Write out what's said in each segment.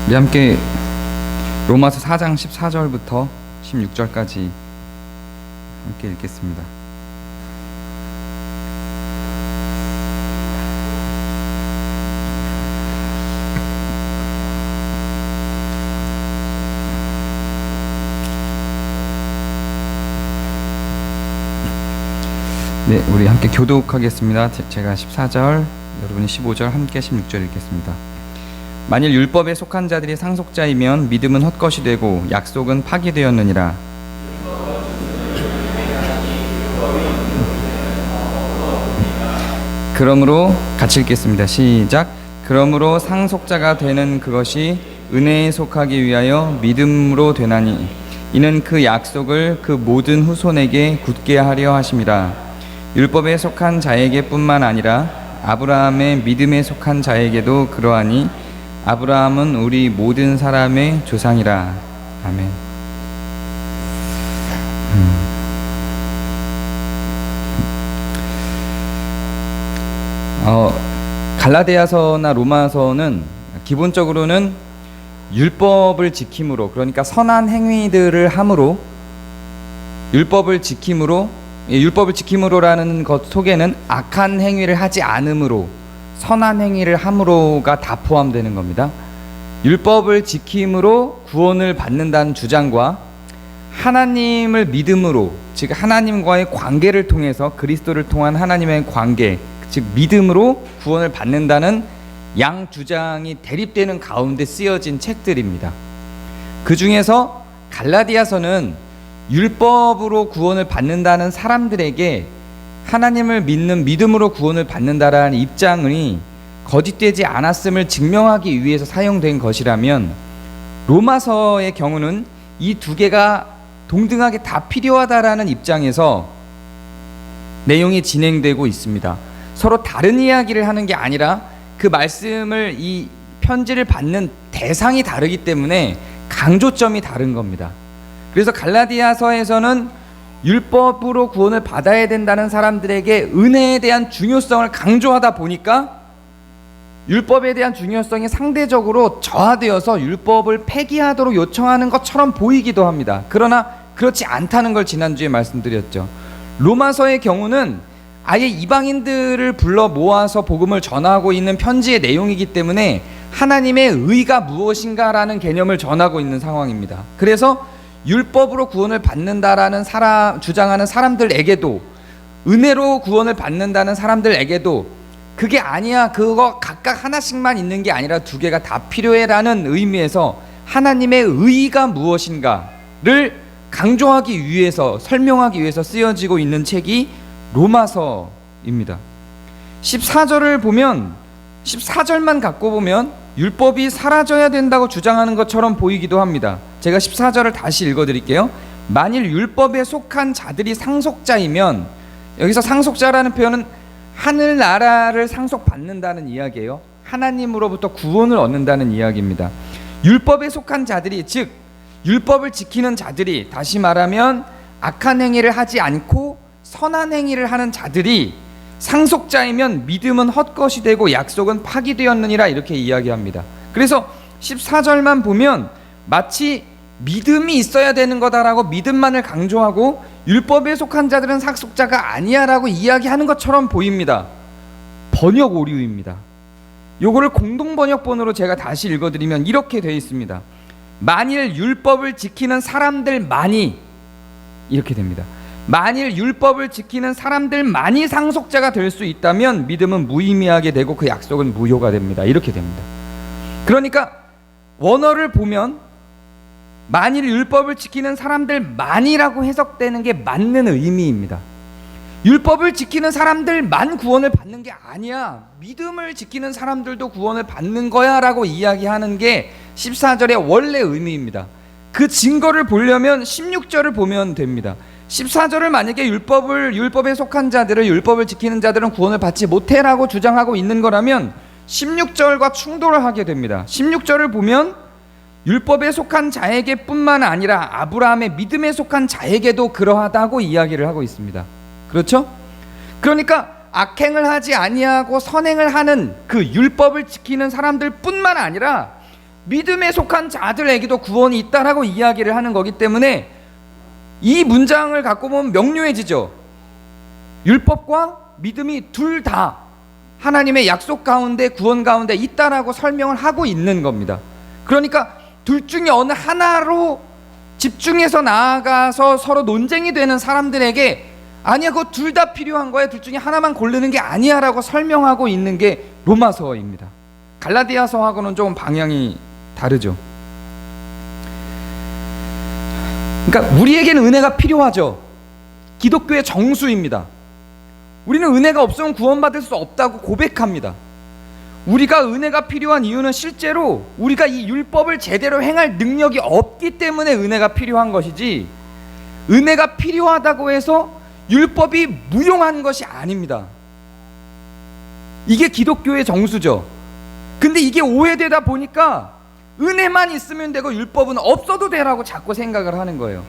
우리 함께 로마서 4장 14절부터 16절까지 함께 읽겠습니다. 네, 우리 함께 교독하겠습니다. 제가 14절, 여러분이 15절, 함께 16절 읽겠습니다. 만일 율법에 속한 자들이 상속자이면 믿음은 헛것이 되고 약속은 파기되었느니라. 그러므로 같이 읽겠습니다. 시작. 그러므로 상속자가 되는 그것이 은혜에 속하기 위하여 믿음으로 되나니 이는 그 약속을 그 모든 후손에게 굳게 하려 하심이라. 율법에 속한 자에게 뿐만 아니라 아브라함의 믿음에 속한 자에게도 그러하니 아브라함은 우리 모든 사람의 조상이라. 아멘. 갈라디아서나 로마서는 기본적으로는 율법을 지킴으로, 그러니까 선한 행위들을 함으로, 율법을 지킴으로라는 것 속에는 악한 행위를 하지 않음으로, 선한 행위를 함으로가 다 포함되는 겁니다. 율법을 지킴으로 구원을 받는다는 주장과 하나님을 믿음으로, 즉 하나님과의 관계를 통해서 그리스도를 통한 하나님의 관계, 즉 믿음으로 구원을 받는다는 양 주장이 대립되는 가운데 쓰여진 책들입니다. 그 중에서 갈라디아서는 율법으로 구원을 받는다는 사람들에게 하나님을 믿는 믿음으로 구원을 받는다라는 입장이 거짓되지 않았음을 증명하기 위해서 사용된 것이라면, 로마서의 경우는 이 두 개가 동등하게 다 필요하다라는 입장에서 내용이 진행되고 있습니다. 서로 다른 이야기를 하는 게 아니라 그 말씀을, 이 편지를 받는 대상이 다르기 때문에 강조점이 다른 겁니다. 그래서 갈라디아서에서는 율법으로 구원을 받아야 된다는 사람들에게 은혜에 대한 중요성을 강조하다 보니까 율법에 대한 중요성이 상대적으로 저하되어서 율법을 폐기하도록 요청하는 것처럼 보이기도 합니다. 그러나 그렇지 않다는 걸 지난주에 말씀드렸죠. 로마서의 경우는 아예 이방인들을 불러 모아서 복음을 전하고 있는 편지의 내용이기 때문에 하나님의 의가 무엇인가라는 개념을 전하고 있는 상황입니다. 그래서 율법으로 구원을 받는다라는 주장하는 사람들에게도, 은혜로 구원을 받는다는 사람들에게도 그게 아니야, 그거 각각 하나씩만 있는 게 아니라 두 개가 다 필요해라는 의미에서 하나님의 의가 무엇인가를 강조하기 위해서, 설명하기 위해서 쓰여지고 있는 책이 로마서입니다. 14절을 보면, 14절만 갖고 보면 율법이 사라져야 된다고 주장하는 것처럼 보이기도 합니다. 제가 14절을 다시 읽어드릴게요. 만일 율법에 속한 자들이 상속자이면, 여기서 상속자라는 표현은 하늘나라를 상속받는다는 이야기예요. 하나님으로부터 구원을 얻는다는 이야기입니다. 율법에 속한 자들이, 즉 율법을 지키는 자들이, 다시 말하면 악한 행위를 하지 않고 선한 행위를 하는 자들이 상속자이면 믿음은 헛것이 되고 약속은 파기되었느니라, 이렇게 이야기합니다. 그래서 14절만 보면 마치 믿음이 있어야 되는 거다라고 믿음만을 강조하고 율법에 속한 자들은 상속자가 아니야라고 이야기하는 것처럼 보입니다. 번역 오류입니다. 요거를 공동번역본으로 제가 다시 읽어드리면 이렇게 되어 있습니다. 만일 율법을 지키는 사람들만이, 이렇게 됩니다. 만일 율법을 지키는 사람들만이 상속자가 될 수 있다면 믿음은 무의미하게 되고 그 약속은 무효가 됩니다. 이렇게 됩니다. 그러니까 원어를 보면 만일 율법을 지키는 사람들만이라고 해석되는 게 맞는 의미입니다. 율법을 지키는 사람들만 구원을 받는 게 아니야, 믿음을 지키는 사람들도 구원을 받는 거야 라고 이야기하는 게 14절의 원래 의미입니다. 그 증거를 보려면 16절을 보면 됩니다. 14절을 만약에 율법에 속한 자들을, 율법을 지키는 자들은 구원을 받지 못해라고 주장하고 있는 거라면 16절과 충돌을 하게 됩니다. 16절을 보면 율법에 속한 자에게 뿐만 아니라 아브라함의 믿음에 속한 자에게도 그러하다고 이야기를 하고 있습니다. 그렇죠? 그러니까 악행을 하지 아니하고 선행을 하는 그 율법을 지키는 사람들 뿐만 아니라 믿음에 속한 자들에게도 구원이 있다라고 이야기를 하는 거기 때문에 이 문장을 갖고 보면 명료해지죠. 율법과 믿음이 둘 다 하나님의 약속 가운데, 구원 가운데 있다라고 설명을 하고 있는 겁니다. 그러니까 둘 중에 어느 하나로 집중해서 나아가서 서로 논쟁이 되는 사람들에게 아니야, 그거 둘 다 필요한 거야, 둘 중에 하나만 고르는 게 아니야 라고 설명하고 있는 게 로마서입니다. 갈라디아서하고는 조금 방향이 다르죠. 그러니까 우리에게는 은혜가 필요하죠. 기독교의 정수입니다. 우리는 은혜가 없으면 구원받을 수 없다고 고백합니다. 우리가 은혜가 필요한 이유는 실제로 우리가 이 율법을 제대로 행할 능력이 없기 때문에 은혜가 필요한 것이지, 은혜가 필요하다고 해서 율법이 무용한 것이 아닙니다. 이게 기독교의 정수죠. 근데 이게 오해되다 보니까 은혜만 있으면 되고 율법은 없어도 되라고 자꾸 생각을 하는 거예요.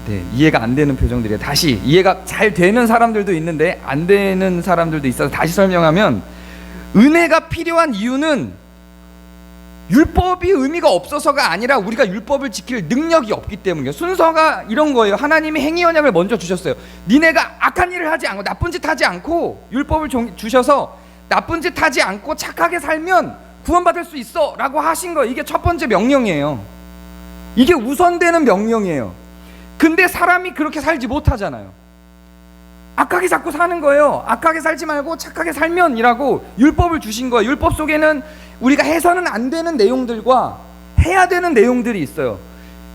네, 이해가 안 되는 표정들이에요. 다시 이해가 잘 되는 사람들도 있는데 안 되는 사람들도 있어서 다시 설명하면, 은혜가 필요한 이유는 율법이 의미가 없어서가 아니라 우리가 율법을 지킬 능력이 없기 때문이에요. 순서가 이런 거예요. 하나님이 행위 언약을 먼저 주셨어요. 니네가 악한 일을 하지 않고 나쁜 짓 하지 않고 율법을 주셔서 나쁜 짓 하지 않고 착하게 살면 구원받을 수 있어 라고 하신 거예요. 이게 첫 번째 명령이에요. 이게 우선되는 명령이에요. 근데 사람이 그렇게 살지 못하잖아요. 악하게 자꾸 사는 거예요. 악하게 살지 말고 착하게 살면이라고 율법을 주신 거예요. 율법 속에는 우리가 해서는 안 되는 내용들과 해야 되는 내용들이 있어요.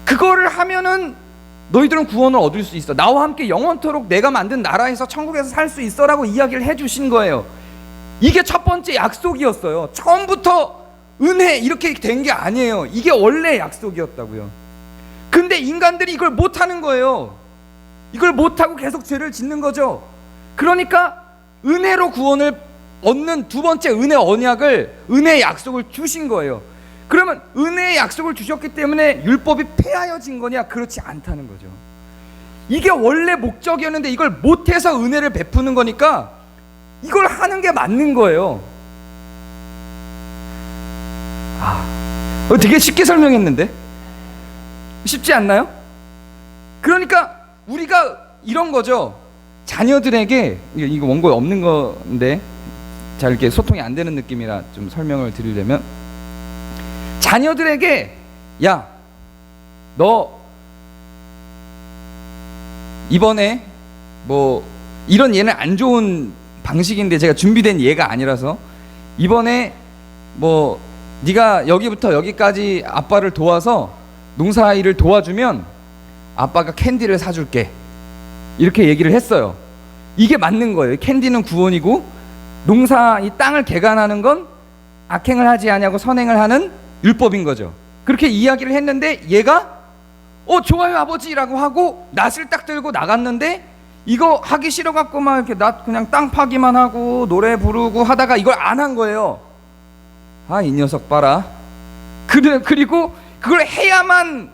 그거를 하면은 너희들은 구원을 얻을 수 있어, 나와 함께 영원토록 내가 만든 나라에서 천국에서 살 수 있어 라고 이야기를 해주신 거예요. 이게 첫 번째 약속이었어요. 처음부터 은혜 이렇게 된 게 아니에요. 이게 원래 약속이었다고요. 근데 인간들이 이걸 못하는 거예요. 이걸 못하고 계속 죄를 짓는 거죠. 그러니까 은혜로 구원을 얻는 두 번째 은혜 언약을, 은혜의 약속을 주신 거예요. 그러면 은혜의 약속을 주셨기 때문에 율법이 폐하여진 거냐? 그렇지 않다는 거죠. 이게 원래 목적이었는데 이걸 못해서 은혜를 베푸는 거니까 이걸 하는 게 맞는 거예요. 되게 쉽게 설명했는데 쉽지 않나요? 그러니까 우리가 이런 거죠. 자녀들에게, 이거 원고에 없는 건데 잘 이렇게 소통이 안 되는 느낌이라 좀 설명을 드리려면, 자녀들에게 야, 너 이번에 뭐 이런 예는 안 좋은 방식인데 제가 준비된 예가 아니라서, 이번에 뭐 네가 여기부터 여기까지 아빠를 도와서 농사일을 도와주면 아빠가 캔디를 사줄게, 이렇게 얘기를 했어요. 이게 맞는 거예요. 캔디는 구원이고 농사, 이 땅을 개간하는 건 악행을 하지 아니하고 선행을 하는 율법인 거죠. 그렇게 이야기를 했는데 얘가 좋아요 아버지라고 하고 낫을 딱 들고 나갔는데, 이거 하기 싫어갖고 막 이렇게 낫 그냥 땅 파기만 하고 노래 부르고 하다가 이걸 안 한 거예요. 이 녀석 봐라. 그리고 그걸 해야만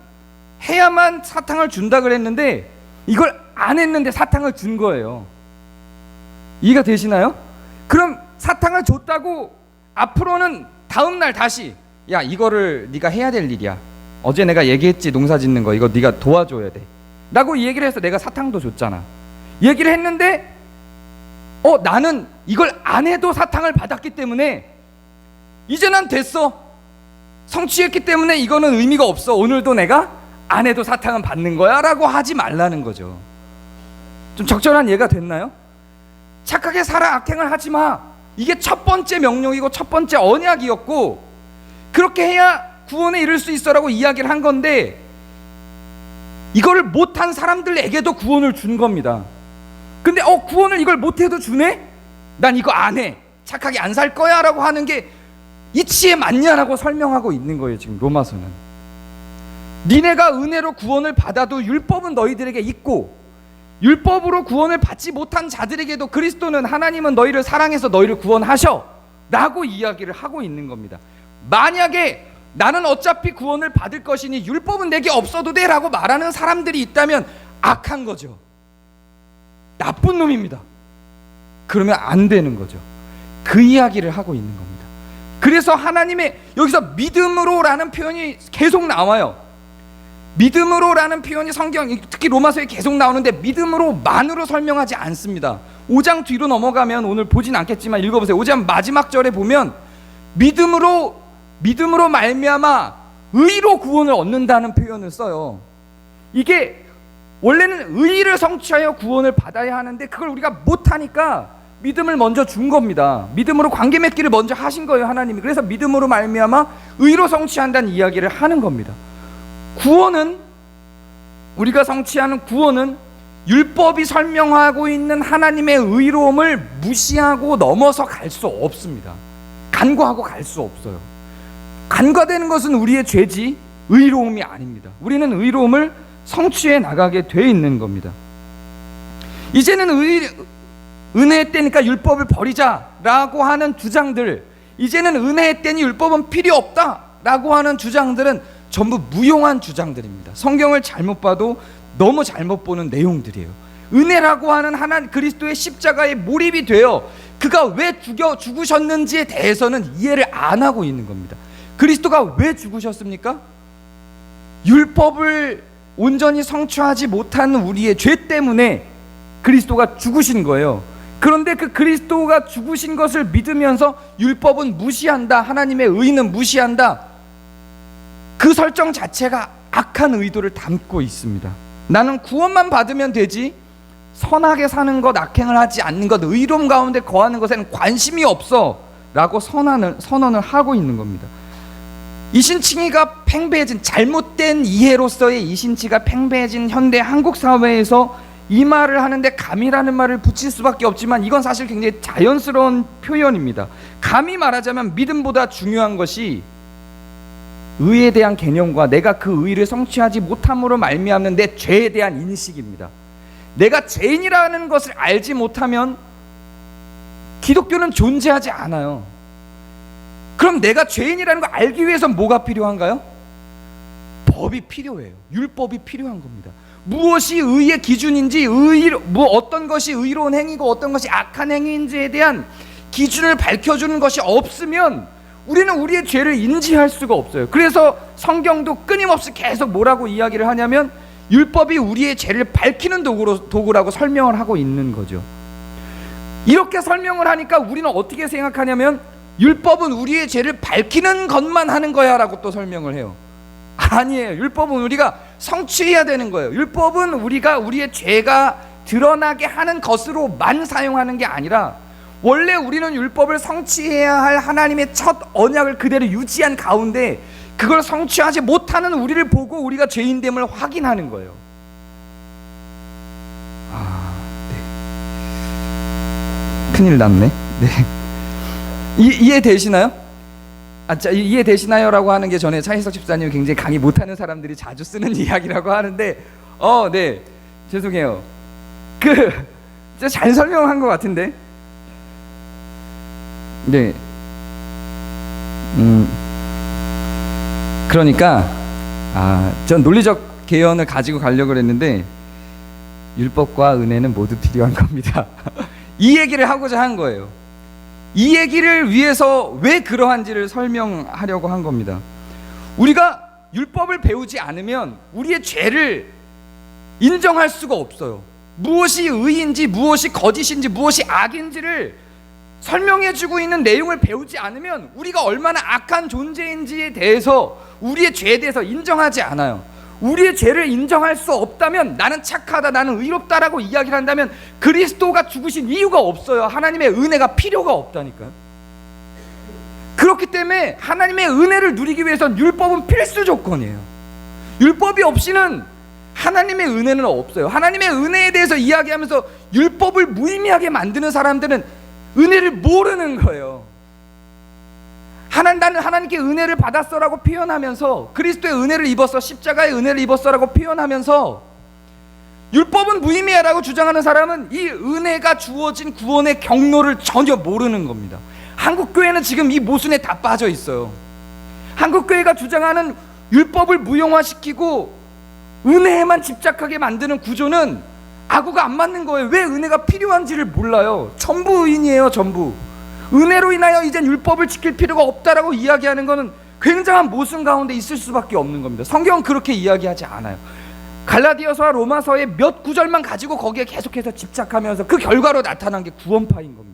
사탕을 준다 그랬는데 이걸 안 했는데 사탕을 준 거예요. 이해가 되시나요? 그럼 사탕을 줬다고 앞으로는 다음날 다시, 야, 이거를 네가 해야 될 일이야, 어제 내가 얘기했지, 농사 짓는 거 이거 네가 도와줘야 돼 라고 얘기를 해서 내가 사탕도 줬잖아, 얘기를 했는데 나는 이걸 안 해도 사탕을 받았기 때문에 이제 난 됐어, 성취했기 때문에 이거는 의미가 없어, 오늘도 내가 안 해도 사탕은 받는 거야 라고 하지 말라는 거죠. 좀 적절한 예가 됐나요? 착하게 살아, 악행을 하지 마, 이게 첫 번째 명령이고 첫 번째 언약이었고, 그렇게 해야 구원에 이를 수 있어 라고 이야기를 한 건데, 이거를 못한 사람들에게도 구원을 준 겁니다. 근데 구원을 이걸 못해도 주네? 난 이거 안 해, 착하게 안 살 거야 라고 하는 게 이치에 맞냐라고 설명하고 있는 거예요. 지금 로마서는 니네가 은혜로 구원을 받아도 율법은 너희들에게 있고, 율법으로 구원을 받지 못한 자들에게도 그리스도는, 하나님은 너희를 사랑해서 너희를 구원하셔 라고 이야기를 하고 있는 겁니다. 만약에 나는 어차피 구원을 받을 것이니 율법은 내게 없어도 돼 라고 말하는 사람들이 있다면 악한 거죠. 나쁜 놈입니다. 그러면 안 되는 거죠. 그 이야기를 하고 있는 겁니다. 그래서 하나님의 여기서 믿음으로라는 표현이 계속 나와요. 믿음으로라는 표현이 성경 특히 로마서에 계속 나오는데 믿음으로만으로 설명하지 않습니다. 5장 뒤로 넘어가면 오늘 보진 않겠지만 읽어보세요. 5장 마지막 절에 보면 믿음으로 말미암아 의로 구원을 얻는다는 표현을 써요. 이게 원래는 의를 성취하여 구원을 받아야 하는데 그걸 우리가 못하니까 믿음을 먼저 준 겁니다. 믿음으로 관계 맺기를 먼저 하신 거예요, 하나님이. 그래서 믿음으로 말미암아 의로 성취한다는 이야기를 하는 겁니다. 구원은, 우리가 성취하는 구원은 율법이 설명하고 있는 하나님의 의로움을 무시하고 넘어서 갈 수 없습니다. 간과하고 갈 수 없어요. 간과되는 것은 우리의 죄지 의로움이 아닙니다. 우리는 의로움을 성취해 나가게 돼 있는 겁니다. 이제는 은혜의 때니까 율법을 버리자라고 하는 주장들, 이제는 은혜의 때니 율법은 필요 없다라고 하는 주장들은 전부 무용한 주장들입니다. 성경을 잘못 봐도 너무 잘못 보는 내용들이에요. 은혜라고 하는 하나님 그리스도의 십자가에 몰입이 되어 그가 왜 죽으셨는지에 대해서는 이해를 안 하고 있는 겁니다. 그리스도가 왜 죽으셨습니까? 율법을 온전히 성취하지 못한 우리의 죄 때문에 그리스도가 죽으신 거예요. 그런데 그 그리스도가 죽으신 것을 믿으면서 율법은 무시한다, 하나님의 의는 무시한다, 그 설정 자체가 악한 의도를 담고 있습니다. 나는 구원만 받으면 되지 선하게 사는 것, 악행을 하지 않는 것, 의로움 가운데 거하는 것에는 관심이 없어 라고 선언을 하고 있는 겁니다. 이신칭의가 팽배해진, 잘못된 이해로서의 이신치가 팽배해진 현대 한국 사회에서 이 말을 하는데 감이라는 말을 붙일 수밖에 없지만 이건 사실 굉장히 자연스러운 표현입니다. 감히 말하자면 믿음보다 중요한 것이 의에 대한 개념과 내가 그 의를 성취하지 못함으로 말미암는 내 죄에 대한 인식입니다. 내가 죄인이라는 것을 알지 못하면 기독교는 존재하지 않아요. 그럼 내가 죄인이라는 걸 알기 위해서 뭐가 필요한가요? 법이 필요해요. 율법이 필요한 겁니다. 무엇이 의의 기준인지, 어떤 것이 의로운 행위고 어떤 것이 악한 행위인지에 대한 기준을 밝혀주는 것이 없으면 우리는 우리의 죄를 인지할 수가 없어요. 그래서 성경도 끊임없이 계속 뭐라고 이야기를 하냐면 율법이 우리의 죄를 밝히는 도구라고 설명을 하고 있는 거죠. 이렇게 설명을 하니까 우리는 어떻게 생각하냐면 율법은 우리의 죄를 밝히는 것만 하는 거야 라고 또 설명을 해요. 아니에요. 율법은 우리가 성취해야 되는 거예요. 율법은 우리가 우리의 죄가 드러나게 하는 것으로만 사용하는 게 아니라 원래 우리는 율법을 성취해야 할 하나님의 첫 언약을 그대로 유지한 가운데 그걸 성취하지 못하는 우리를 보고 우리가 죄인됨을 확인하는 거예요. 네. 큰일 났네. 네. 이해되시나요? 이해되시나요? 라고 하는 게 전에 차희석 집사님이 굉장히 강의 못하는 사람들이 자주 쓰는 이야기라고 하는데 네. 죄송해요. 잘 설명한 것 같은데. 네. 그러니까 전 논리적 개연을 가지고 가려고 했는데 율법과 은혜는 모두 필요한 겁니다. 이 얘기를 하고자 한 거예요. 이 얘기를 위해서 왜 그러한지를 설명하려고 한 겁니다. 우리가 율법을 배우지 않으면 우리의 죄를 인정할 수가 없어요. 무엇이 의인지, 무엇이 거짓인지, 무엇이 악인지를 설명해주고 있는 내용을 배우지 않으면 우리가 얼마나 악한 존재인지에 대해서, 우리의 죄에 대해서 인정하지 않아요. 우리의 죄를 인정할 수 없다면, 나는 착하다, 나는 의롭다라고 이야기를 한다면 그리스도가 죽으신 이유가 없어요. 하나님의 은혜가 필요가 없다니까요. 그렇기 때문에 하나님의 은혜를 누리기 위해서는 율법은 필수 조건이에요. 율법이 없이는 하나님의 은혜는 없어요. 하나님의 은혜에 대해서 이야기하면서 율법을 무의미하게 만드는 사람들은 은혜를 모르는 거예요. 나는 하나님께 은혜를 받았어라고 표현하면서, 그리스도의 은혜를 입었어, 십자가의 은혜를 입었어라고 표현하면서 율법은 무의미하다고 주장하는 사람은 이 은혜가 주어진 구원의 경로를 전혀 모르는 겁니다. 한국교회는 지금 이 모순에 다 빠져 있어요. 한국교회가 주장하는 율법을 무용화시키고 은혜에만 집착하게 만드는 구조는 아구가 안 맞는 거예요. 왜 은혜가 필요한지를 몰라요. 전부 의인이에요. 전부 은혜로 인하여 이젠 율법을 지킬 필요가 없다라고 이야기하는 것은 굉장한 모순 가운데 있을 수밖에 없는 겁니다. 성경은 그렇게 이야기하지 않아요. 갈라디아서와 로마서의 몇 구절만 가지고 거기에 계속해서 집착하면서 그 결과로 나타난 게 구원파인 겁니다.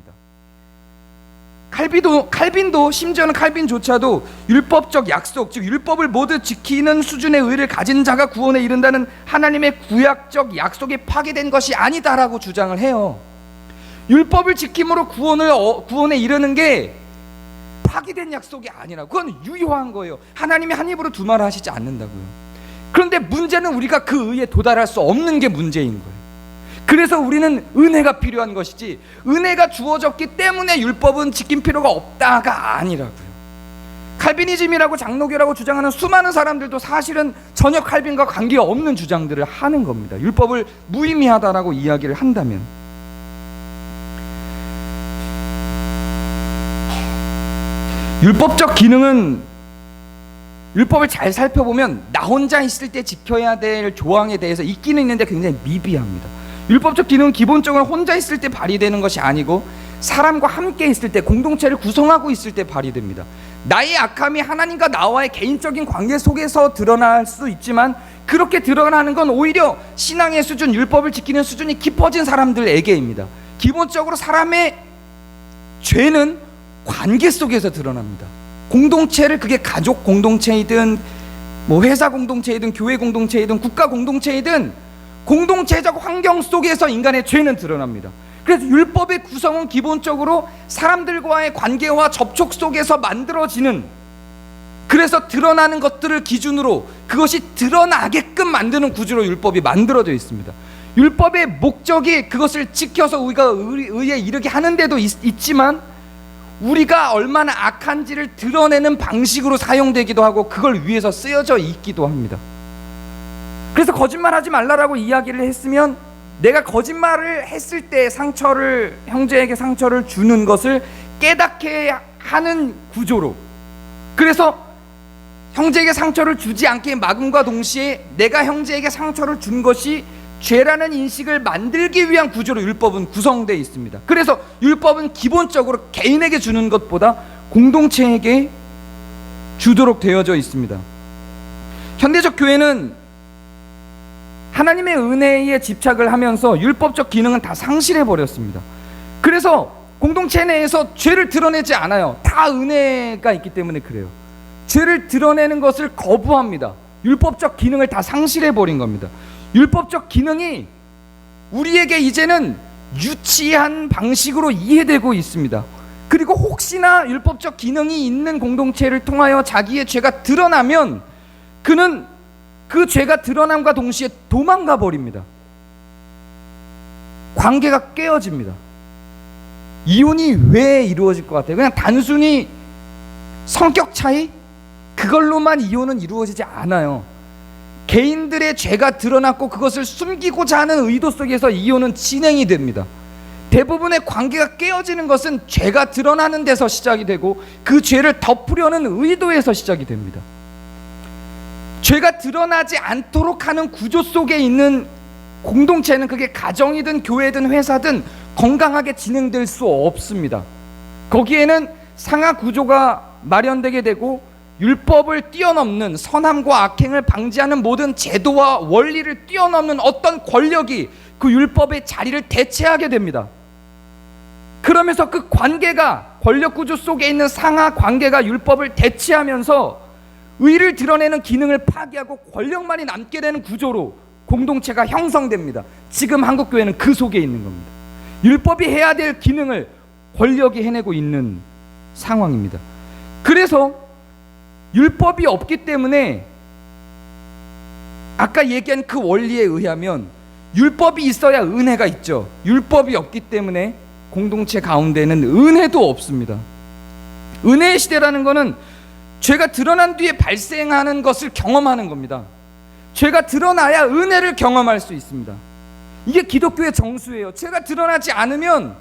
칼빈도 심지어는 칼빈조차도 율법적 약속, 즉 율법을 모두 지키는 수준의 의를 가진 자가 구원에 이른다는 하나님의 구약적 약속이 파괴된 것이 아니다라고 주장을 해요. 율법을 지킴으로 구원에 이르는 게 파괴된 약속이 아니라 그건 유효한 거예요. 하나님이 한 입으로 두 말을 하시지 않는다고요. 그런데 문제는 우리가 그 의에 도달할 수 없는 게 문제인 거예요. 그래서 우리는 은혜가 필요한 것이지, 은혜가 주어졌기 때문에 율법은 지킨 필요가 없다가 아니라고요. 칼비니즘이라고 장로교라고 주장하는 수많은 사람들도 사실은 전혀 칼빈과 관계없는 주장들을 하는 겁니다. 율법을 무의미하다라고 이야기를 한다면. 율법적 기능은, 율법을 잘 살펴보면 나 혼자 있을 때 지켜야 될 조항에 대해서 있기는 있는데 굉장히 미비합니다. 율법적 기능은 기본적으로 혼자 있을 때 발휘되는 것이 아니고 사람과 함께 있을 때, 공동체를 구성하고 있을 때 발휘됩니다. 나의 악함이 하나님과 나와의 개인적인 관계 속에서 드러날 수 있지만, 그렇게 드러나는 건 오히려 신앙의 수준, 율법을 지키는 수준이 깊어진 사람들에게입니다. 기본적으로 사람의 죄는 관계 속에서 드러납니다. 공동체를, 그게 가족 공동체이든 회사 공동체이든 교회 공동체이든 국가 공동체이든 공동체적 환경 속에서 인간의 죄는 드러납니다. 그래서 율법의 구성은 기본적으로 사람들과의 관계와 접촉 속에서 만들어지는, 그래서 드러나는 것들을 기준으로 그것이 드러나게끔 만드는 구조로 율법이 만들어져 있습니다. 율법의 목적이 그것을 지켜서 우리가 의에 이르게 하는 데도 있지만, 우리가 얼마나 악한지를 드러내는 방식으로 사용되기도 하고 그걸 위해서 쓰여져 있기도 합니다. 그래서 거짓말하지 말라라고 이야기를 했으면, 내가 거짓말을 했을 때 형제에게 상처를 주는 것을 깨닫게 하는 구조로, 그래서 형제에게 상처를 주지 않게 막음과 동시에 내가 형제에게 상처를 준 것이 죄라는 인식을 만들기 위한 구조로 율법은 구성되어 있습니다. 그래서 율법은 기본적으로 개인에게 주는 것보다 공동체에게 주도록 되어져 있습니다. 현대적 교회는 하나님의 은혜에 집착을 하면서 율법적 기능은 다 상실해버렸습니다. 그래서 공동체 내에서 죄를 드러내지 않아요. 다 은혜가 있기 때문에 그래요. 죄를 드러내는 것을 거부합니다. 율법적 기능을 다 상실해버린 겁니다. 율법적 기능이 우리에게 이제는 유치한 방식으로 이해되고 있습니다. 그리고 혹시나 율법적 기능이 있는 공동체를 통하여 자기의 죄가 드러나면 그는 그 죄가 드러남과 동시에 도망가 버립니다. 관계가 깨어집니다. 이혼이 왜 이루어질 것 같아요? 그냥 단순히 성격 차이? 그걸로만 이혼은 이루어지지 않아요. 개인들의 죄가 드러났고 그것을 숨기고자 하는 의도 속에서 이혼은 진행이 됩니다. 대부분의 관계가 깨어지는 것은 죄가 드러나는 데서 시작이 되고 그 죄를 덮으려는 의도에서 시작이 됩니다. 죄가 드러나지 않도록 하는 구조 속에 있는 공동체는, 그게 가정이든 교회든 회사든 건강하게 진행될 수 없습니다. 거기에는 상하 구조가 마련되게 되고 율법을 뛰어넘는, 선함과 악행을 방지하는 모든 제도와 원리를 뛰어넘는 어떤 권력이 그 율법의 자리를 대체하게 됩니다. 그러면서 그 관계가, 권력 구조 속에 있는 상하 관계가 율법을 대체하면서 의를 드러내는 기능을 파기하고 권력만이 남게 되는 구조로 공동체가 형성됩니다. 지금 한국교회는 그 속에 있는 겁니다. 율법이 해야 될 기능을 권력이 해내고 있는 상황입니다. 그래서 율법이 없기 때문에 아까 얘기한 그 원리에 의하면 율법이 있어야 은혜가 있죠. 율법이 없기 때문에 공동체 가운데는 은혜도 없습니다. 은혜의 시대라는 것은 죄가 드러난 뒤에 발생하는 것을 경험하는 겁니다. 죄가 드러나야 은혜를 경험할 수 있습니다. 이게 기독교의 정수예요. 죄가 드러나지 않으면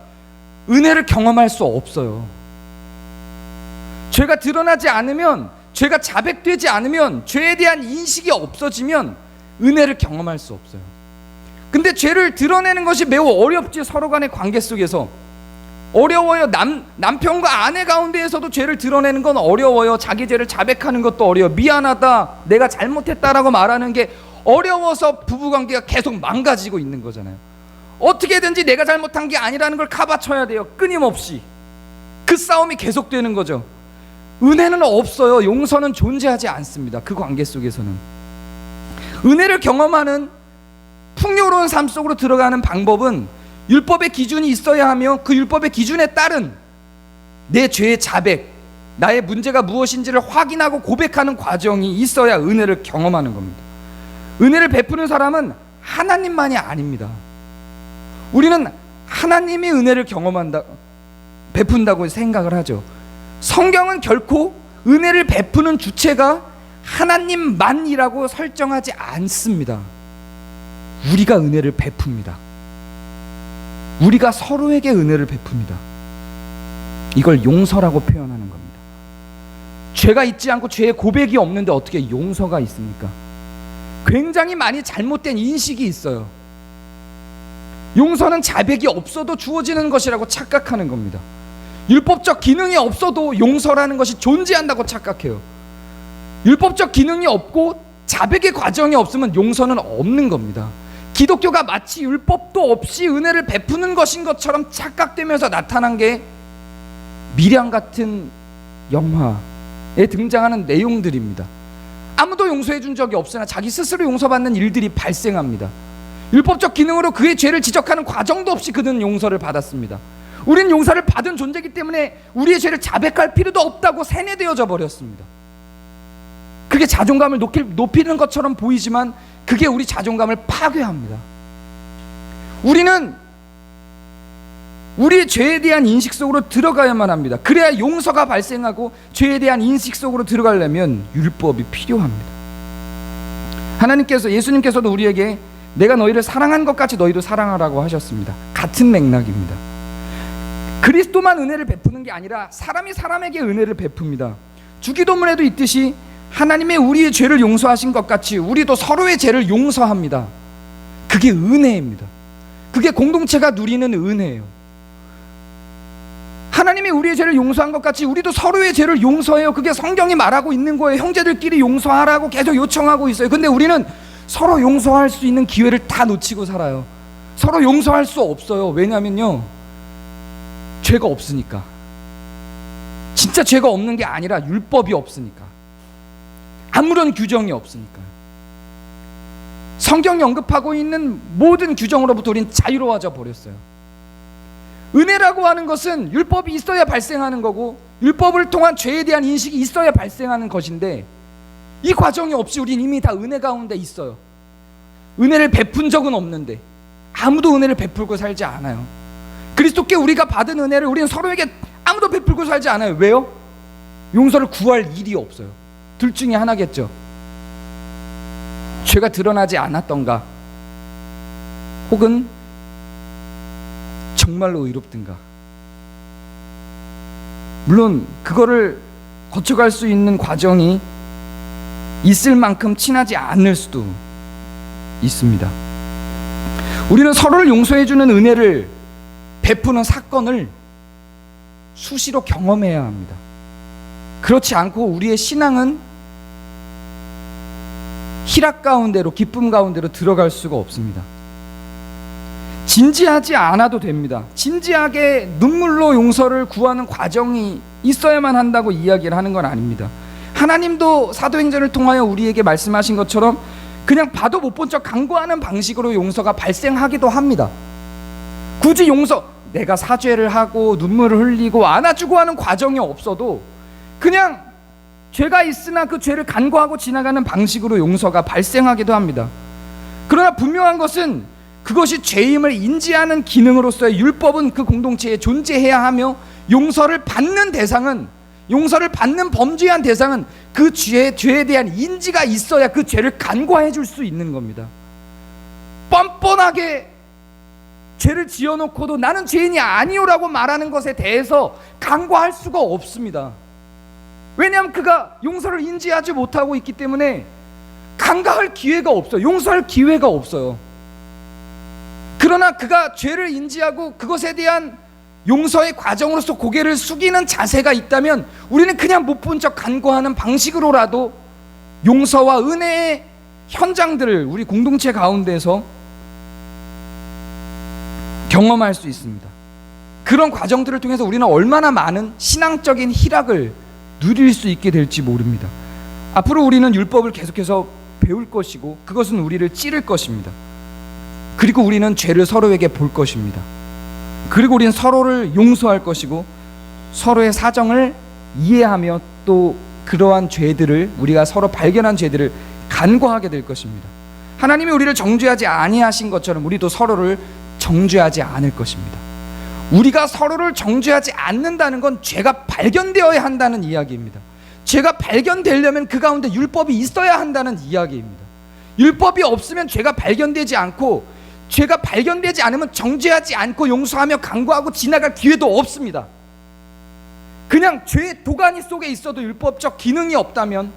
은혜를 경험할 수 없어요. 죄가 드러나지 않으면, 죄가 자백되지 않으면, 죄에 대한 인식이 없어지면 은혜를 경험할 수 없어요. 근데 죄를 드러내는 것이 매우 어렵지. 서로 간의 관계 속에서 어려워요. 남편과 아내 가운데에서도 죄를 드러내는 건 어려워요. 자기 죄를 자백하는 것도 어려워요. 미안하다, 내가 잘못했다라고 말하는 게 어려워서 부부관계가 계속 망가지고 있는 거잖아요. 어떻게든지 내가 잘못한 게 아니라는 걸 카바쳐야 돼요. 끊임없이 그 싸움이 계속되는 거죠. 은혜는 없어요. 용서는 존재하지 않습니다. 그 관계 속에서는 은혜를 경험하는 풍요로운 삶 속으로 들어가는 방법은 율법의 기준이 있어야 하며 그 율법의 기준에 따른 내 죄의 자백, 나의 문제가 무엇인지를 확인하고 고백하는 과정이 있어야 은혜를 경험하는 겁니다. 은혜를 베푸는 사람은 하나님만이 아닙니다. 우리는 하나님이 은혜를 베푼다고 생각을 하죠. 성경은 결코 은혜를 베푸는 주체가 하나님만이라고 설정하지 않습니다. 우리가 은혜를 베풉니다. 우리가 서로에게 은혜를 베풉니다. 이걸 용서라고 표현하는 겁니다. 죄가 있지 않고 죄의 고백이 없는데 어떻게 용서가 있습니까? 굉장히 많이 잘못된 인식이 있어요. 용서는 자백이 없어도 주어지는 것이라고 착각하는 겁니다. 율법적 기능이 없어도 용서라는 것이 존재한다고 착각해요. 율법적 기능이 없고 자백의 과정이 없으면 용서는 없는 겁니다. 기독교가 마치 율법도 없이 은혜를 베푸는 것인 것처럼 착각되면서 나타난 게 미량 같은 영화에 등장하는 내용들입니다. 아무도 용서해 준 적이 없으나 자기 스스로 용서받는 일들이 발생합니다. 율법적 기능으로 그의 죄를 지적하는 과정도 없이 그는 용서를 받았습니다. 우린 용서를 받은 존재이기 때문에 우리의 죄를 자백할 필요도 없다고 세뇌되어져 버렸습니다. 그게 자존감을 높이는 것처럼 보이지만 그게 우리 자존감을 파괴합니다. 우리는 우리의 죄에 대한 인식 속으로 들어가야만 합니다. 그래야 용서가 발생하고 죄에 대한 인식 속으로 들어가려면 율법이 필요합니다. 예수님께서도 우리에게 내가 너희를 사랑한 것 같이 너희도 사랑하라고 하셨습니다. 같은 맥락입니다. 그리스도만 은혜를 베푸는 게 아니라 사람이 사람에게 은혜를 베풉니다. 주기도문에도 있듯이 하나님의 우리의 죄를 용서하신 것 같이 우리도 서로의 죄를 용서합니다. 그게 은혜입니다. 그게 공동체가 누리는 은혜예요. 하나님이 우리의 죄를 용서한 것 같이 우리도 서로의 죄를 용서해요. 그게 성경이 말하고 있는 거예요. 형제들끼리 용서하라고 계속 요청하고 있어요. 근데 우리는 서로 용서할 수 있는 기회를 다 놓치고 살아요. 서로 용서할 수 없어요. 왜냐면요, 죄가 없으니까. 진짜 죄가 없는 게 아니라 율법이 없으니까. 아무런 규정이 없으니까. 성경이 언급하고 있는 모든 규정으로부터 우린 자유로워져 버렸어요. 은혜라고 하는 것은 율법이 있어야 발생하는 거고 율법을 통한 죄에 대한 인식이 있어야 발생하는 것인데 이 과정이 없이 우린 이미 다 은혜 가운데 있어요. 은혜를 베푼 적은 없는데 아무도 은혜를 베풀고 살지 않아요. 그리스도께 우리가 받은 은혜를 우리는 서로에게 아무도 베풀고 살지 않아요. 왜요? 용서를 구할 일이 없어요. 둘 중에 하나겠죠. 죄가 드러나지 않았던가 혹은 정말로 의롭든가. 물론 그거를 거쳐갈 수 있는 과정이 있을 만큼 친하지 않을 수도 있습니다. 우리는 서로를 용서해주는 은혜를 베푸는 사건을 수시로 경험해야 합니다. 그렇지 않고 우리의 신앙은 희락 가운데로, 기쁨 가운데로 들어갈 수가 없습니다. 진지하지 않아도 됩니다. 진지하게 눈물로 용서를 구하는 과정이 있어야만 한다고 이야기를 하는 건 아닙니다. 하나님도 사도행전을 통하여 우리에게 말씀하신 것처럼 그냥 봐도 못 본 척 간구하는 방식으로 용서가 발생하기도 합니다. 굳이 내가 사죄를 하고 눈물을 흘리고 안아주고 하는 과정이 없어도 그냥 죄가 있으나 그 죄를 간구하고 지나가는 방식으로 용서가 발생하기도 합니다. 그러나 분명한 것은 그것이 죄임을 인지하는 기능으로서의 율법은 그 공동체에 존재해야 하며 용서를 받는 범죄한 대상은 그 죄에 대한 인지가 있어야 그 죄를 간과해 줄 수 있는 겁니다. 뻔뻔하게 죄를 지어놓고도 나는 죄인이 아니오라고 말하는 것에 대해서 간과할 수가 없습니다. 왜냐하면 그가 용서를 인지하지 못하고 있기 때문에 간과할 기회가 없어요. 용서할 기회가 없어요. 그러나 그가 죄를 인지하고 그것에 대한 용서의 과정으로서 고개를 숙이는 자세가 있다면 우리는 그냥 못 본 척 간과하는 방식으로라도 용서와 은혜의 현장들을 우리 공동체 가운데서 경험할 수 있습니다. 그런 과정들을 통해서 우리는 얼마나 많은 신앙적인 희락을 누릴 수 있게 될지 모릅니다. 앞으로 우리는 율법을 계속해서 배울 것이고 그것은 우리를 찌를 것입니다. 그리고 우리는 죄를 서로에게 볼 것입니다. 그리고 우리는 서로를 용서할 것이고 서로의 사정을 이해하며 또 그러한 죄들을, 우리가 서로 발견한 죄들을 간과하게 될 것입니다. 하나님이 우리를 정죄하지 아니하신 것처럼 우리도 서로를 정죄하지 않을 것입니다. 우리가 서로를 정죄하지 않는다는 건 죄가 발견되어야 한다는 이야기입니다. 죄가 발견되려면 그 가운데 율법이 있어야 한다는 이야기입니다. 율법이 없으면 죄가 발견되지 않고, 죄가 발견되지 않으면 정죄하지 않고 용서하며 간구하고 지나갈 기회도 없습니다. 그냥 죄의 도가니 속에 있어도 율법적 기능이 없다면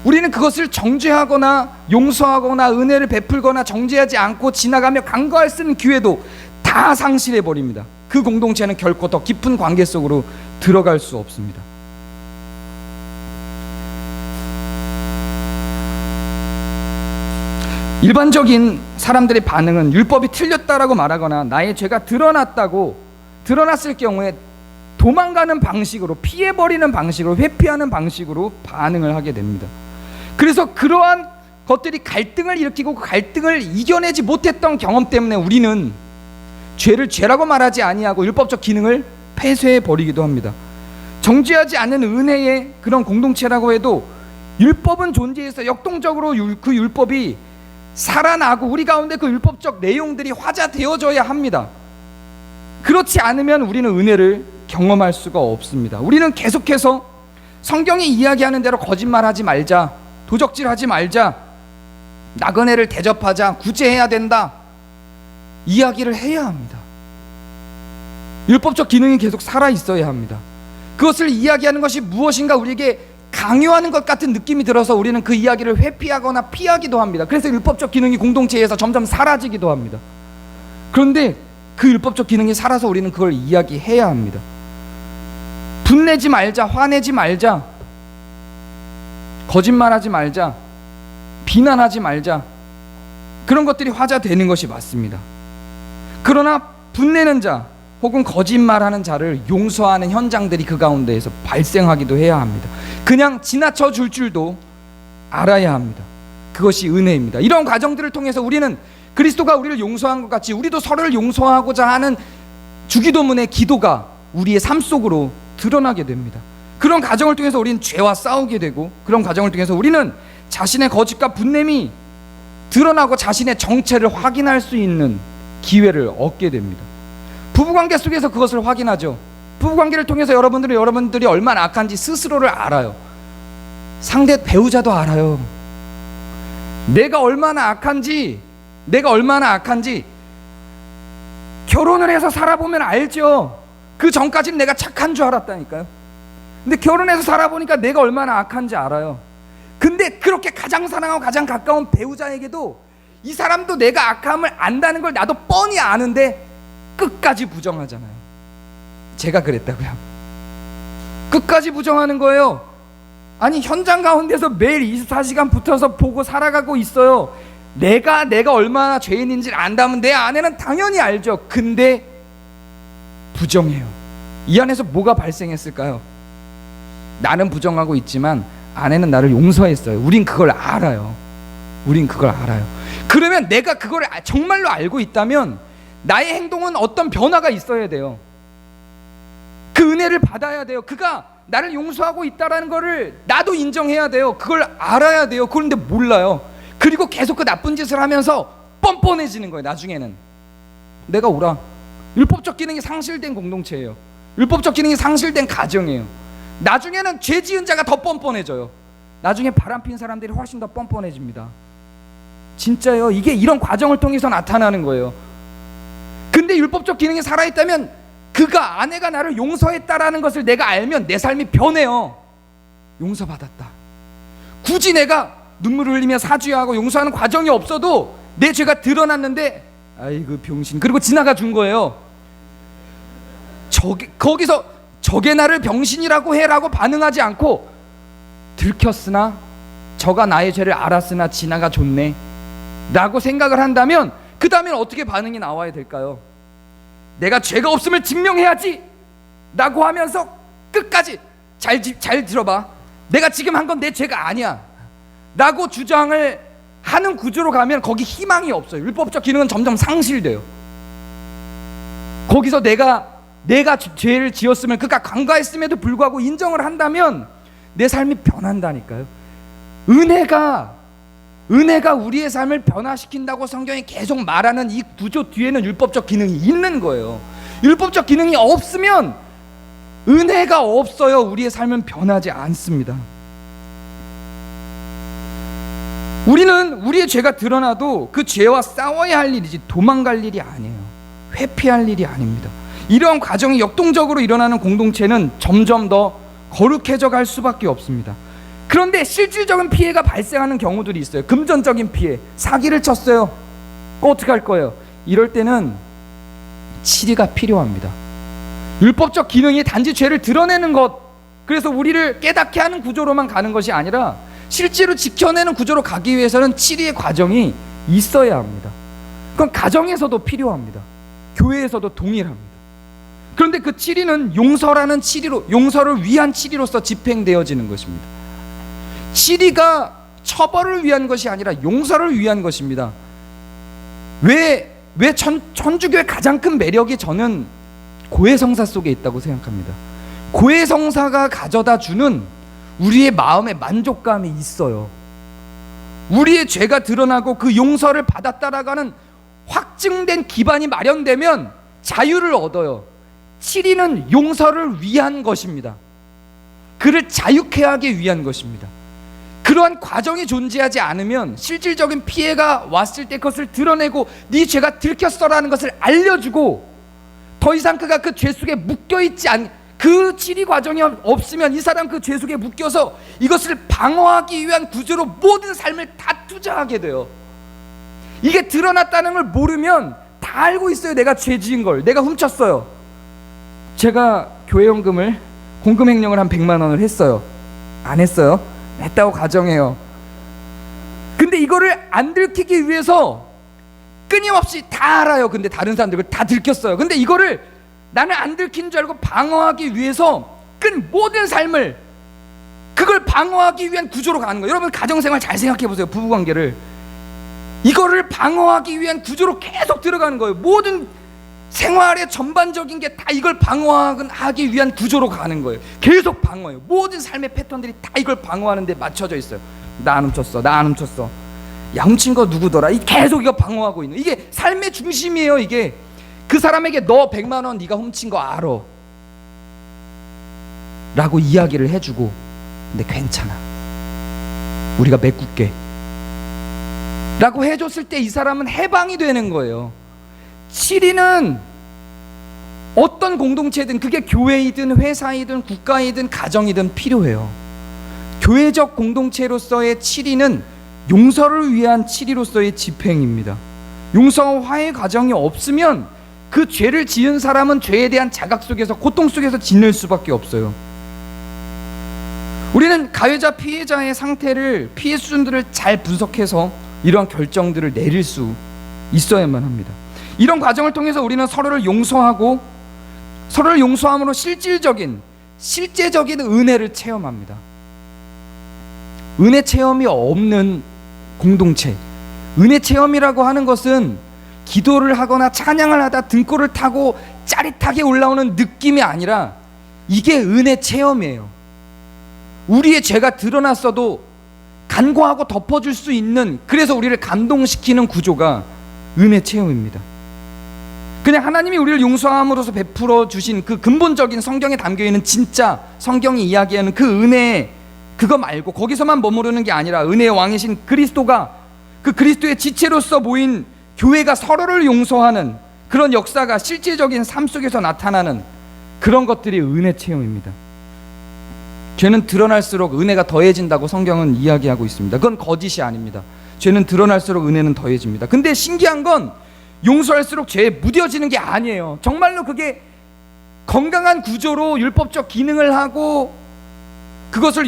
우리는 그것을 정죄하거나 용서하거나 은혜를 베풀거나 정죄하지 않고 지나가며 간구할 수 있는 기회도 다 상실해버립니다. 그 공동체는 결코 더 깊은 관계 속으로 들어갈 수 없습니다. 일반적인 사람들의 반응은 율법이 틀렸다라고 말하거나 나의 죄가 드러났을 경우에 도망가는 방식으로, 피해버리는 방식으로, 회피하는 방식으로 반응을 하게 됩니다. 그래서 그러한 것들이 갈등을 일으키고 그 갈등을 이겨내지 못했던 경험 때문에 우리는 죄를 죄라고 말하지 아니하고 율법적 기능을 폐쇄해버리기도 합니다. 정죄하지 않는 은혜의 그런 공동체라고 해도 율법은 존재해서 역동적으로 그 율법이 살아나고 우리 가운데 그 율법적 내용들이 화자되어져야 합니다. 그렇지 않으면 우리는 은혜를 경험할 수가 없습니다. 우리는 계속해서 성경이 이야기하는 대로 거짓말하지 말자, 도적질하지 말자, 나그네를 대접하자, 구제해야 된다, 이야기를 해야 합니다. 율법적 기능이 계속 살아있어야 합니다. 그것을 이야기하는 것이 무엇인가 우리에게 강요하는 것 같은 느낌이 들어서 우리는 그 이야기를 회피하거나 피하기도 합니다. 그래서 율법적 기능이 공동체에서 점점 사라지기도 합니다. 그런데 그 율법적 기능이 살아서 우리는 그걸 이야기해야 합니다. 분내지 말자, 화내지 말자, 거짓말하지 말자, 비난하지 말자, 그런 것들이 화자되는 것이 맞습니다. 그러나 분내는 자 혹은 거짓말하는 자를 용서하는 현장들이 그 가운데에서 발생하기도 해야 합니다. 그냥 지나쳐 줄 줄도 알아야 합니다. 그것이 은혜입니다. 이런 과정들을 통해서 우리는 그리스도가 우리를 용서한 것 같이 우리도 서로를 용서하고자 하는 주기도문의 기도가 우리의 삶 속으로 드러나게 됩니다. 그런 과정을 통해서 우리는 죄와 싸우게 되고, 그런 과정을 통해서 우리는 자신의 거짓과 분냄이 드러나고 자신의 정체를 확인할 수 있는 기회를 얻게 됩니다. 부부관계 속에서 그것을 확인하죠. 부부관계를 통해서 여러분들이 얼마나 악한지 스스로를 알아요. 상대 배우자도 알아요. 내가 얼마나 악한지 결혼을 해서 살아보면 알죠. 그 전까지는 내가 착한 줄 알았다니까요. 근데 결혼해서 살아보니까 내가 얼마나 악한지 알아요. 근데 그렇게 가장 사랑하고 가장 가까운 배우자에게도 이 사람도 내가 악함을 안다는 걸 나도 뻔히 아는데 끝까지 부정하잖아요. 제가 그랬다고요. 끝까지 부정하는 거예요. 아니, 현장 가운데서 매일 24시간 붙어서 보고 살아가고 있어요. 내가 얼마나 죄인인지를 안다면 내 아내는 당연히 알죠. 근데 부정해요. 이 안에서 뭐가 발생했을까요? 나는 부정하고 있지만 아내는 나를 용서했어요. 우린 그걸 알아요. 그러면 내가 그걸 정말로 알고 있다면 나의 행동은 어떤 변화가 있어야 돼요. 그 은혜를 받아야 돼요. 그가 나를 용서하고 있다는 거를 나도 인정해야 돼요. 그걸 알아야 돼요. 그런데 몰라요. 그리고 계속 그 나쁜 짓을 하면서 뻔뻔해지는 거예요. 나중에는 내가 오라. 율법적 기능이 상실된 공동체예요. 율법적 기능이 상실된 가정이에요. 나중에는 죄 지은 자가 더 뻔뻔해져요. 나중에 바람핀 사람들이 훨씬 더 뻔뻔해집니다. 진짜요. 이게 이런 과정을 통해서 나타나는 거예요. 근데 율법적 기능이 살아있다면 아내가 나를 용서했다라는 것을 내가 알면 내 삶이 변해요. 용서받았다. 굳이 내가 눈물을 흘리며 사죄하고 용서하는 과정이 없어도 내 죄가 드러났는데 아이고 병신, 그리고 지나가 준 거예요. 거기서 저게 나를 병신이라고 해라고 반응하지 않고, 들켰으나 저가 나의 죄를 알았으나 지나가 줬네 라고 생각을 한다면, 그 다음엔 어떻게 반응이 나와야 될까요? 내가 죄가 없음을 증명해야지 라고 하면서 끝까지 잘 들어봐, 내가 지금 한 건 내 죄가 아니야 라고 주장을 하는 구조로 가면 거기 희망이 없어요. 율법적 기능은 점점 상실돼요. 거기서 내가 죄를 지었음을 그가 간과했음에도 불구하고 인정을 한다면 내 삶이 변한다니까요. 은혜가 우리의 삶을 변화시킨다고 성경이 계속 말하는 이 구조 뒤에는 율법적 기능이 있는 거예요. 율법적 기능이 없으면, 은혜가 없어요, 우리의 삶은 변하지 않습니다. 우리는 우리의 죄가 드러나도 그 죄와 싸워야 할 일이지 도망갈 일이 아니에요. 회피할 일이 아닙니다. 이러한 과정이 역동적으로 일어나는 공동체는 점점 더 거룩해져 갈 수밖에 없습니다. 그런데 실질적인 피해가 발생하는 경우들이 있어요. 금전적인 피해, 사기를 쳤어요. 어떻게 할 거예요? 이럴 때는 치리가 필요합니다. 율법적 기능이 단지 죄를 드러내는 것, 그래서 우리를 깨닫게 하는 구조로만 가는 것이 아니라 실제로 지켜내는 구조로 가기 위해서는 치리의 과정이 있어야 합니다. 그건 가정에서도 필요합니다. 교회에서도 동일합니다. 그런데 그 치리는 용서라는 치리로, 용서를 위한 치리로서 집행되어지는 것입니다. 치리가 처벌을 위한 것이 아니라 용서를 위한 것입니다. 왜 천주교의 가장 큰 매력이 저는 고해성사 속에 있다고 생각합니다. 고해성사가 가져다 주는 우리의 마음의 만족감이 있어요. 우리의 죄가 드러나고 그 용서를 받았다라고 하는 확증된 기반이 마련되면 자유를 얻어요. 치리는 용서를 위한 것입니다. 그를 자유케 하기 위한 것입니다. 그러한 과정이 존재하지 않으면 실질적인 피해가 왔을 때 그것을 드러내고 네 죄가 들켰어라는 것을 알려주고, 더 이상 그가 그 죄 속에 묶여있지 않, 그 치리 과정이 없으면 이 사람 그 죄 속에 묶여서 이것을 방어하기 위한 구조로 모든 삶을 다 투자하게 돼요. 이게 드러났다는 걸 모르면 다 알고 있어요. 내가 죄 지은 걸, 내가 훔쳤어요. 제가 교회연금을 공금 횡령을 한 100만 원을 했어요. 안 했어요? 했다고 가정해요. 근데 이거를 안 들키기 위해서 끊임없이 다 알아요. 근데 다른 사람들 다 들켰어요. 근데 이거를 나는 안 들킨 줄 알고 방어하기 위해서 모든 삶을 그걸 방어하기 위한 구조로 가는 거예요. 여러분 가정생활 잘 생각해 보세요. 부부관계를 이거를 방어하기 위한 구조로 계속 들어가는 거예요. 모든 생활의 전반적인 게 다 이걸 방어하기 위한 구조로 가는 거예요. 계속 방어해요. 모든 삶의 패턴들이 다 이걸 방어하는 데 맞춰져 있어요. 나 안 훔쳤어, 나 안 훔쳤어, 야 훔친 거 누구더라, 계속 이거 방어하고 있는, 이게 삶의 중심이에요. 이게 그 사람에게 너 100만 원 네가 훔친 거 알아 라고 이야기를 해주고, 근데 괜찮아, 우리가 메꿀게 라고 해줬을 때 이 사람은 해방이 되는 거예요. 치리는 어떤 공동체든, 그게 교회이든 회사이든 국가이든 가정이든 필요해요. 교회적 공동체로서의 치리는 용서를 위한 치리로서의 집행입니다. 용서와 화해 과정이 없으면 그 죄를 지은 사람은 죄에 대한 자각 속에서, 고통 속에서 지낼 수밖에 없어요. 우리는 가해자 피해자의 상태를, 피해 수준들을 잘 분석해서 이러한 결정들을 내릴 수 있어야만 합니다. 이런 과정을 통해서 우리는 서로를 용서하고, 서로를 용서함으로 실제적인 은혜를 체험합니다. 은혜 체험이 없는 공동체, 은혜 체험이라고 하는 것은 기도를 하거나 찬양을 하다 등골을 타고 짜릿하게 올라오는 느낌이 아니라 이게 은혜 체험이에요. 우리의 죄가 드러났어도 간과하고 덮어줄 수 있는, 그래서 우리를 감동시키는 구조가 은혜 체험입니다. 그냥 하나님이 우리를 용서함으로써 베풀어 주신 그 근본적인 성경에 담겨있는 진짜 성경이 이야기하는 그 은혜, 그거 말고 거기서만 머무르는 게 아니라 은혜의 왕이신 그리스도가, 그 그리스도의 지체로서 모인 교회가 서로를 용서하는 그런 역사가 실질적인 삶 속에서 나타나는 그런 것들이 은혜 체험입니다. 죄는 드러날수록 은혜가 더해진다고 성경은 이야기하고 있습니다. 그건 거짓이 아닙니다. 죄는 드러날수록 은혜는 더해집니다. 근데 신기한 건 용서할수록 죄에 무뎌지는 게 아니에요. 정말로 그게 건강한 구조로 율법적 기능을 하고 그것을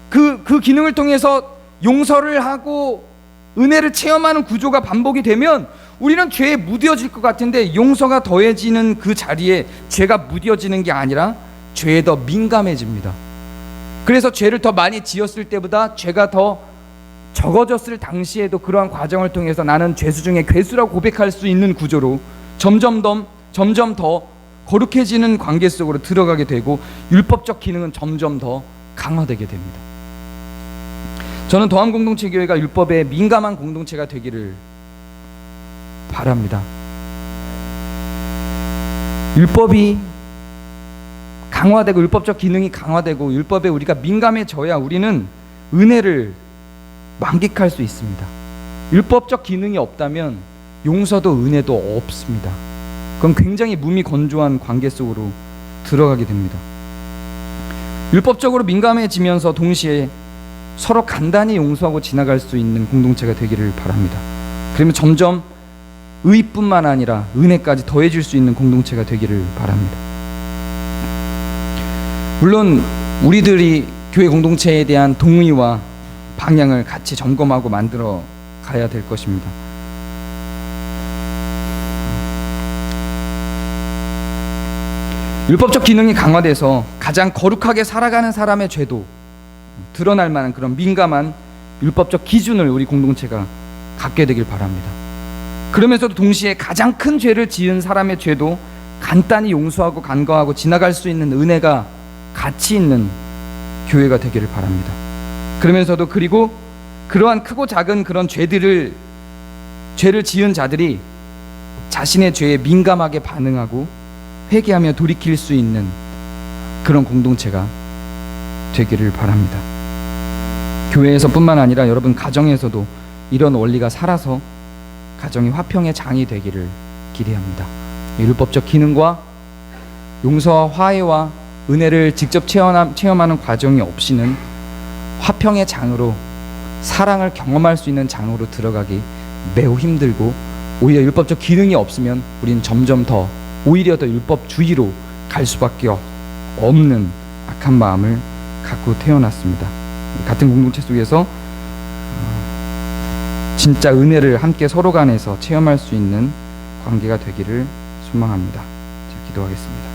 그 기능을 통해서 용서를 하고 은혜를 체험하는 구조가 반복이 되면 우리는 죄에 무뎌질 것 같은데, 용서가 더해지는 그 자리에 죄가 무뎌지는 게 아니라 죄에 더 민감해집니다. 그래서 죄를 더 많이 지었을 때보다 죄가 더 적어졌을 당시에도 그러한 과정을 통해서 나는 죄수 중에 괴수라고 고백할 수 있는 구조로 점점 더 거룩해지는 관계 속으로 들어가게 되고, 율법적 기능은 점점 더 강화되게 됩니다. 저는 더함공동체교회가 율법에 민감한 공동체가 되기를 바랍니다. 율법이 강화되고 율법적 기능이 강화되고 율법에 우리가 민감해져야 우리는 은혜를 만끽할 수 있습니다. 율법적 기능이 없다면 용서도 은혜도 없습니다. 그럼 굉장히 몸이 건조한 관계 속으로 들어가게 됩니다. 율법적으로 민감해지면서 동시에 서로 간단히 용서하고 지나갈 수 있는 공동체가 되기를 바랍니다. 그러면 점점 의뿐만 아니라 은혜까지 더해질 수 있는 공동체가 되기를 바랍니다. 물론 우리들이 교회 공동체에 대한 동의와 방향을 같이 점검하고 만들어 가야 될 것입니다. 율법적 기능이 강화돼서 가장 거룩하게 살아가는 사람의 죄도 드러날 만한 그런 민감한 율법적 기준을 우리 공동체가 갖게 되길 바랍니다. 그러면서도 동시에 가장 큰 죄를 지은 사람의 죄도 간단히 용서하고 간과하고 지나갈 수 있는 은혜가 가치 있는 교회가 되기를 바랍니다. 그러면서도 그리고 그러한 크고 작은 그런 죄를 지은 자들이 자신의 죄에 민감하게 반응하고 회개하며 돌이킬 수 있는 그런 공동체가 되기를 바랍니다. 교회에서뿐만 아니라 여러분 가정에서도 이런 원리가 살아서 가정이 화평의 장이 되기를 기대합니다. 율법적 기능과 용서와 화해와 은혜를 직접 체험하는 과정이 없이는 화평의 장으로, 사랑을 경험할 수 있는 장으로 들어가기 매우 힘들고, 오히려 율법적 기능이 없으면 우리는 점점 더 오히려 더 율법주의로 갈 수밖에 없는 악한 마음을 갖고 태어났습니다. 같은 공동체 속에서 진짜 은혜를 함께 서로 간에서 체험할 수 있는 관계가 되기를 소망합니다. 기도하겠습니다.